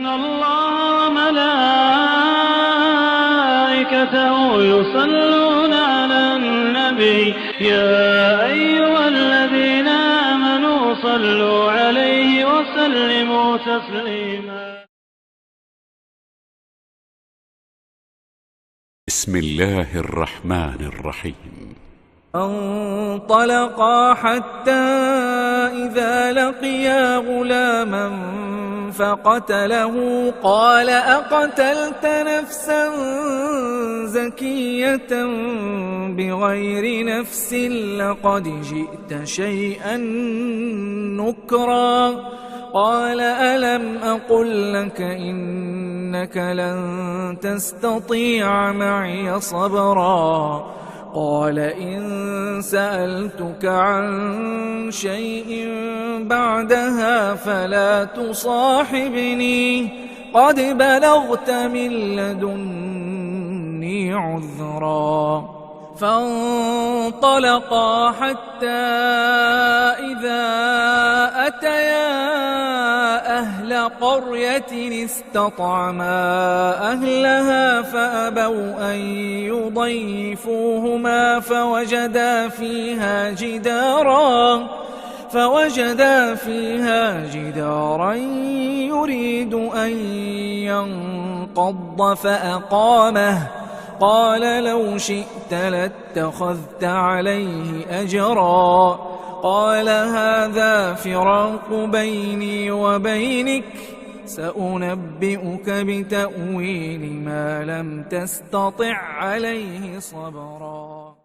إن الله وملائكته يصلون على النبي يا أيها الذين آمنوا صلوا عليه وسلموا تسليما. بسم الله الرحمن الرحيم. فانطلقا حتى إذا لقيا غلاما فقتله قال أقتلت نفسا زكية بغير نفس لقد جئت شيئا نكرا قال ألم أقل لك إنك لن تستطيع معي صبرا قال إن سألتك عن شيء بعدها فلا تصاحبني قد بلغت من لدني عذرا فانطلقا حتى إذا أتيا أهل قرية استطعما أهلها فأبوا أن يضيفوهما فوجدا فيها جدارا يريد أن ينقض فأقامه قال لو شئت لاتخذت عليه أجرا قال هذا فراق بيني وبينك سأنبئك بتأويل ما لم تستطع عليه صبرا.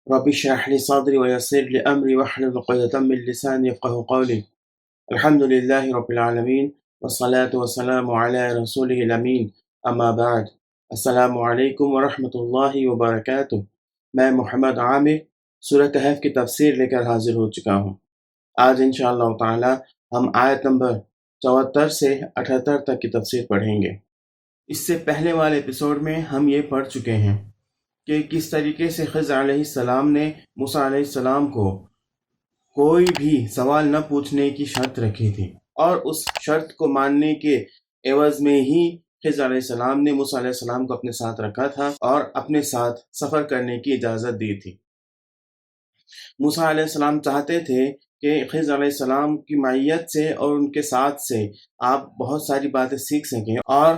رب اشرح لي صدري ويسر لي أمري واحلل عقدة من لساني يفقهوا قولي. الحمد لله رب العالمين والصلاة والسلام على رسوله الأمين أما بعد. السلام علیکم ورحمۃ اللہ وبرکاتہ. میں محمد عامر سورہ کہف کی تفسیر لے کر حاضر ہو چکا ہوں. آج انشاءاللہ تعالی ہم آیت نمبر 74 سے 78 تک کی تفسیر پڑھیں گے. اس سے پہلے والے ایپیسوڈ میں ہم یہ پڑھ چکے ہیں کہ کس طریقے سے خضر علیہ السلام نے موسیٰ علیہ السلام کو کوئی بھی سوال نہ پوچھنے کی شرط رکھی تھی، اور اس شرط کو ماننے کے عوض میں ہی خضر علیہ السلام نے موسیٰ علیہ السلام کو اپنے ساتھ رکھا تھا اور اپنے ساتھ سفر کرنے کی اجازت دی تھی. موسیٰ علیہ السلام چاہتے تھے کہ خضر علیہ السلام کی معیت سے اور ان کے ساتھ سے آپ بہت ساری باتیں سیکھ سکیں، اور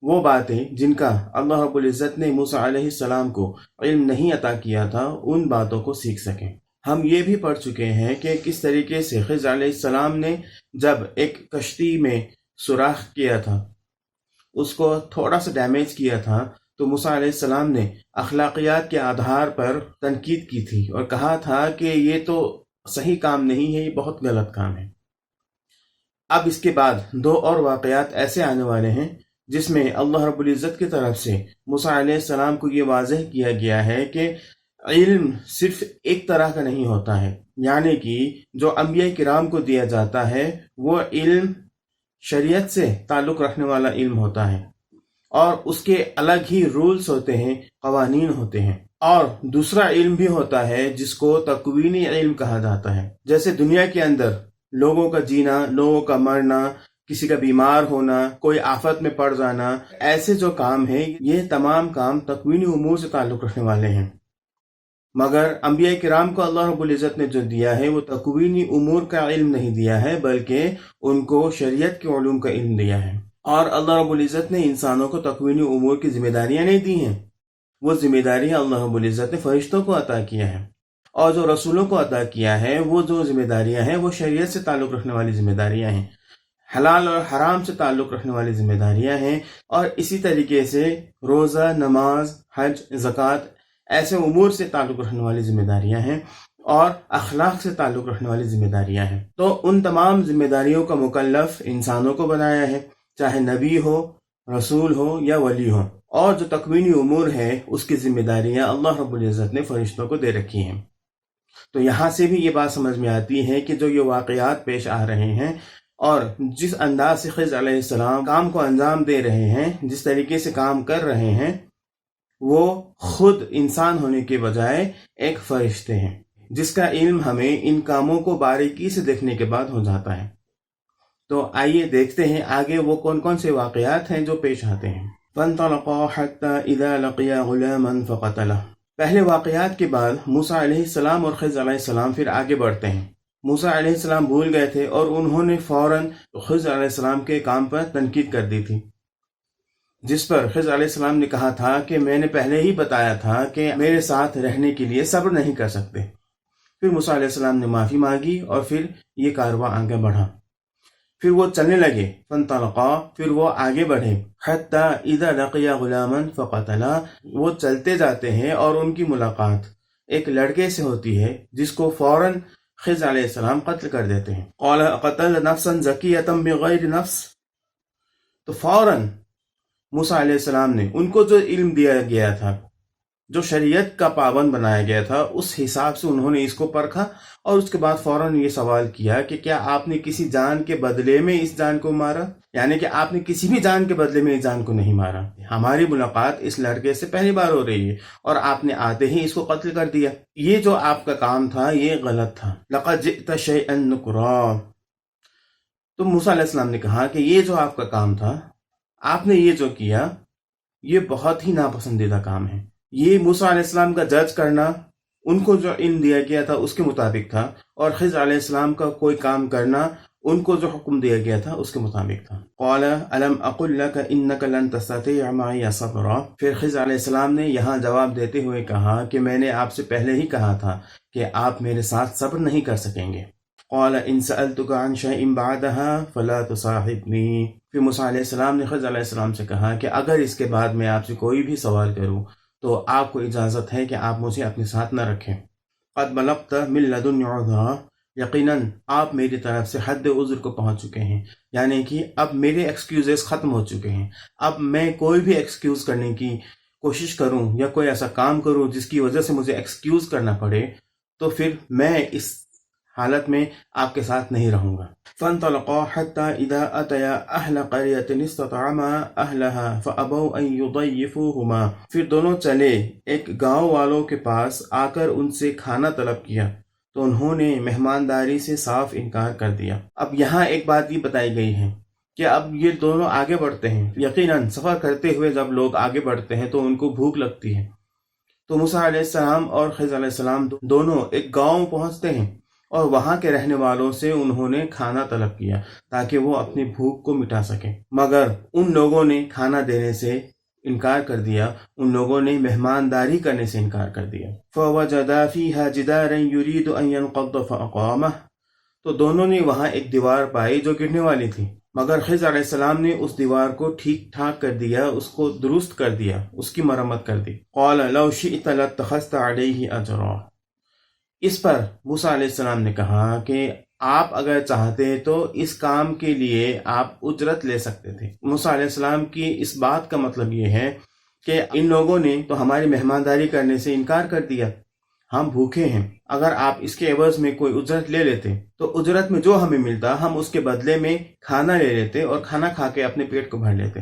وہ باتیں جن کا اللہ رب العزت نے موسیٰ علیہ السلام کو علم نہیں عطا کیا تھا ان باتوں کو سیکھ سکیں. ہم یہ بھی پڑھ چکے ہیں کہ کس طریقے سے خضر علیہ السلام نے جب ایک کشتی میں سوراخ کیا تھا، اس کو تھوڑا سا ڈیمیج کیا تھا، تو موسیٰ علیہ السلام نے اخلاقیات کے آدھار پر تنقید کی تھی اور کہا تھا کہ یہ تو صحیح کام نہیں ہے، یہ بہت غلط کام ہے. اب اس کے بعد دو اور واقعات ایسے آنے والے ہیں جس میں اللہ رب العزت کی طرف سے موسیٰ علیہ السلام کو یہ واضح کیا گیا ہے کہ علم صرف ایک طرح کا نہیں ہوتا ہے، یعنی کہ جو انبیاء کرام کو دیا جاتا ہے وہ علم شریعت سے تعلق رکھنے والا علم ہوتا ہے، اور اس کے الگ ہی رولز ہوتے ہیں، قوانین ہوتے ہیں. اور دوسرا علم بھی ہوتا ہے جس کو تکوینی علم کہا جاتا ہے، جیسے دنیا کے اندر لوگوں کا جینا، لوگوں کا مرنا، کسی کا بیمار ہونا، کوئی آفت میں پڑ جانا، ایسے جو کام ہیں یہ تمام کام تکوینی امور سے تعلق رکھنے والے ہیں. مگر انبیاء کرام کو اللہ رب العزت نے جو دیا ہے وہ تکوینی امور کا علم نہیں دیا ہے، بلکہ ان کو شریعت کے علوم کا علم دیا ہے. اور اللہ رب العزت نے انسانوں کو تکوینی امور کی ذمہ داریاں نہیں دی ہیں، وہ ذمہ داریاں اللہ رب العزت نے فرشتوں کو عطا کیا ہے، اور جو رسولوں کو عطا کیا ہے وہ جو ذمہ داریاں ہیں وہ شریعت سے تعلق رکھنے والی ذمہ داریاں ہیں، حلال اور حرام سے تعلق رکھنے والی ذمہ داریاں ہیں. اور اسی طریقے سے روزہ، نماز، حج، زکوٰۃ ایسے امور سے تعلق رکھنے والی ذمہ داریاں ہیں، اور اخلاق سے تعلق رکھنے والی ذمہ داریاں ہیں. تو ان تمام ذمہ داریوں کا مکلف انسانوں کو بنایا ہے، چاہے نبی ہو، رسول ہو یا ولی ہو. اور جو تکوینی امور ہے اس کی ذمہ داریاں اللہ رب العزت نے فرشتوں کو دے رکھی ہیں. تو یہاں سے بھی یہ بات سمجھ میں آتی ہے کہ جو یہ واقعات پیش آ رہے ہیں اور جس انداز سے خضر علیہ السلام کام کو انجام دے رہے ہیں، جس طریقے سے کام کر رہے ہیں، وہ خود انسان ہونے کے بجائے ایک فرشتے ہیں، جس کا علم ہمیں ان کاموں کو باریکی سے دیکھنے کے بعد ہو جاتا ہے. تو آئیے دیکھتے ہیں آگے وہ کون کون سے واقعات ہیں جو پیش آتے ہیں۔ فَانْطَلَقَا حَتَّى إِذَا لَقِيَا غُلَامًا فَقَتَلَهُ۔ پہلے واقعات کے بعد موسیٰ علیہ السلام اور خضر علیہ السلام پھر آگے بڑھتے ہیں۔ موسیٰ علیہ السلام بھول گئے تھے اور انہوں نے فوراً خضر علیہ السلام کے کام پر تنقید کر دی تھی، جس پر خضر علیہ السلام نے کہا تھا کہ میں نے پہلے ہی بتایا تھا کہ میرے ساتھ رہنے کے لیے صبر نہیں کر سکتے۔ پھر موسیٰ علیہ السلام نے معافی مانگی اور پھر یہ کارواں آگے بڑھا۔ پھر وہ چلنے لگے، فانطلقا، پھر وہ آگے بڑھے، حتی اذا لقیا غلاما فقتلا، وہ چلتے جاتے ہیں اور ان کی ملاقات ایک لڑکے سے ہوتی ہے جس کو فوراً خضر علیہ السلام قتل کر دیتے ہیں۔ قال قتل نفسا زکیۃ بغیر نفس، تو فوراً موسیٰ علیہ السلام نے ان کو جو علم دیا گیا تھا، جو شریعت کا پابند بنایا گیا تھا، اس حساب سے انہوں نے اس کو پرکھا اور اس کے بعد فوراً یہ سوال کیا کہ کیا آپ نے کسی جان کے بدلے میں اس جان کو مارا؟ یعنی کہ آپ نے کسی بھی جان کے بدلے میں اس جان کو نہیں مارا، ہماری ملاقات اس لڑکے سے پہلی بار ہو رہی ہے اور آپ نے آتے ہی اس کو قتل کر دیا، یہ جو آپ کا کام تھا یہ غلط تھا۔ لقد جئت شیئا نکرا، تو موسیٰ علیہ السلام نے کہا کہ یہ جو آپ کا کام تھا، آپ نے یہ جو کیا، یہ بہت ہی ناپسندیدہ کام ہے۔ یہ موسیٰ علیہ السلام کا جج کرنا ان کو جو علم دیا گیا تھا اس کے مطابق تھا، اور خضر علیہ السلام کا کوئی کام کرنا ان کو جو حکم دیا گیا تھا اس کے مطابق تھا۔ قال الم اقل لك انك لن تستطيع معي صبرا، پھر خضر علیہ السلام نے یہاں جواب دیتے ہوئے کہا کہ میں نے آپ سے پہلے ہی کہا تھا کہ آپ میرے ساتھ صبر نہیں کر سکیں گے۔ قال ان سألتك عن شيء بعدها فلا تصاحبني، پھر موسیٰ علیہ السلام نے خضر علیہ السلام سے کہا کہ اگر اس کے بعد میں آپ سے کوئی بھی سوال کروں تو آپ کو اجازت ہے کہ آپ مجھے اپنے ساتھ نہ رکھیں۔ قد بلغت من لدن عذرا، یقیناً آپ میری طرف سے حد عذر کو پہنچ چکے ہیں، یعنی کہ اب میرے ایکسکیوزز ختم ہو چکے ہیں۔ اب میں کوئی بھی ایکسکیوز کرنے کی کوشش کروں یا کوئی ایسا کام کروں جس کی وجہ سے مجھے ایکسکیوز کرنا پڑے، تو پھر میں اس حالت میں آپ کے ساتھ نہیں رہوں گا۔ فانطلقا حتى اذا اتيا اهل قرية استطعما اهلها فابوا ان يضيفوهما، پھر دونوں چلے ایک گاؤں والوں کے پاس، آ کر ان سے کھانا طلب کیا تو انہوں نے مہمانداری سے صاف انکار کر دیا۔ اب یہاں ایک بات یہ بتائی گئی ہے کہ اب یہ دونوں آگے بڑھتے ہیں۔ یقیناً سفر کرتے ہوئے جب لوگ آگے بڑھتے ہیں تو ان کو بھوک لگتی ہے، تو موسیٰ علیہ السلام اور خضر علیہ السلام دونوں ایک گاؤں پہنچتے ہیں اور وہاں کے رہنے والوں سے انہوں نے کھانا طلب کیا تاکہ وہ اپنی بھوک کو مٹا سکیں، مگر ان لوگوں نے کھانا دینے سے انکار کر دیا، ان لوگوں نے مہمانداری کرنے سے انکار کر دیا۔ فَوَجَدَا فِيهَا جِدَارًا يُرِيدُ أَن يَنقَضَّ فَأَقَامَهُ، تو دونوں نے وہاں ایک دیوار پائی جو گرنے والی تھی، مگر خضر علیہ السلام نے اس دیوار کو ٹھیک ٹھاک کر دیا، اس کو درست کر دیا، اس کی مرمت کر دی۔ قَالَ لَوْ شِئْتَ لَاتَّخَذْتَ عَلَيْهِ أَجْرًا، اس پر موسیٰ علیہ السلام نے کہا کہ آپ اگر چاہتے تو اس کام کے لیے آپ اجرت لے سکتے تھے۔ موسیٰ علیہ السلام کی اس بات کا مطلب یہ ہے کہ ان لوگوں نے تو ہماری مہمانداری کرنے سے انکار کر دیا، ہم بھوکے ہیں، اگر آپ اس کے عوض میں کوئی اجرت لے لیتے تو اجرت میں جو ہمیں ملتا ہم اس کے بدلے میں کھانا لے لیتے اور کھانا کھا کے اپنے پیٹ کو بھر لیتے۔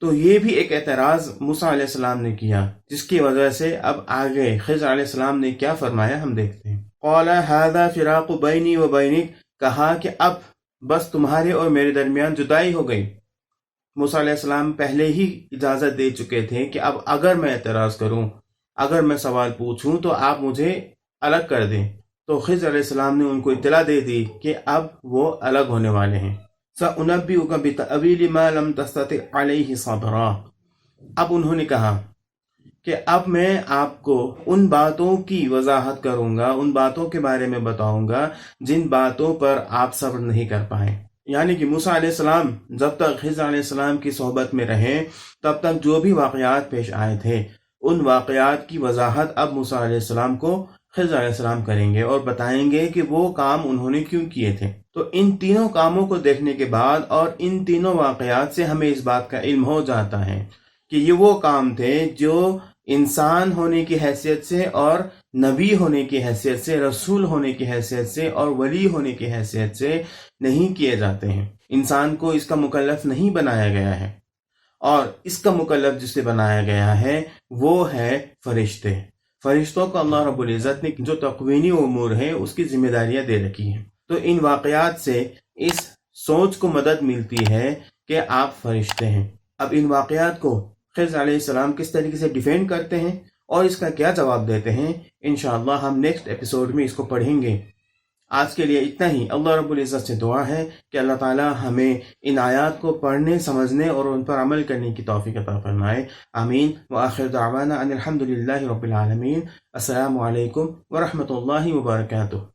تو یہ بھی ایک اعتراض موسیٰ علیہ السلام نے کیا، جس کی وجہ سے اب آگے خضر علیہ السلام نے کیا فرمایا ہم دیکھتے ہیں۔ قال هذا فراق بینی و بینک، کہا کہ اب بس تمہارے اور میرے درمیان جدائی ہو گئی۔ موسیٰ علیہ السلام پہلے ہی اجازت دے چکے تھے کہ اب اگر میں اعتراض کروں، اگر میں سوال پوچھوں تو آپ مجھے الگ کر دیں، تو خضر علیہ السلام نے ان کو اطلاع دے دی کہ اب وہ الگ ہونے والے ہیں۔ سَأُنَبِّئُكَ بِتَأْوِيلِ مَا لَمْ تَسْتَطِعْ عَلَيْهِ صَبْرًا، اب انہوں نے کہا کہ اب میں آپ کو ان باتوں کی وضاحت کروں گا، ان باتوں کے بارے میں بتاؤں گا جن باتوں پر آپ صبر نہیں کر پائیں۔ یعنی کہ موسیٰ علیہ السلام جب تک خضر علیہ السلام کی صحبت میں رہے تب تک جو بھی واقعات پیش آئے تھے ان واقعات کی وضاحت اب موسیٰ علیہ السلام کو خضر علیہ السلام کریں گے اور بتائیں گے کہ وہ کام انہوں نے کیوں کیے تھے۔ تو ان تینوں کاموں کو دیکھنے کے بعد اور ان تینوں واقعات سے ہمیں اس بات کا علم ہو جاتا ہے کہ یہ وہ کام تھے جو انسان ہونے کی حیثیت سے اور نبی ہونے کی حیثیت سے، رسول ہونے کی حیثیت سے اور ولی ہونے کی حیثیت سے نہیں کیے جاتے ہیں۔ انسان کو اس کا مکلف نہیں بنایا گیا ہے، اور اس کا مکلف جسے بنایا گیا ہے وہ ہے فرشتے۔ فرشتوں کو اللہ رب العزت نے جو تقوینی امور ہیں اس کی ذمہ داریاں دے رکھی ہیں۔ تو ان واقعات سے اس سوچ کو مدد ملتی ہے کہ آپ فرشتے ہیں۔ اب ان واقعات کو خضر علیہ السلام کس طریقے سے ڈیفینڈ کرتے ہیں اور اس کا کیا جواب دیتے ہیں، انشاءاللہ ہم نیکسٹ ایپیسوڈ میں اس کو پڑھیں گے۔ آج کے لیے اتنا ہی۔ اللہ رب العزت سے دعا ہے کہ اللہ تعالی ہمیں ان آیات کو پڑھنے، سمجھنے اور ان پر عمل کرنے کی توفیق عطا فرمائے۔ آمین۔ وآخر دعوانا ان الحمد للہ رب العالمین۔ السلام علیکم ورحمۃ اللہ وبرکاتہ۔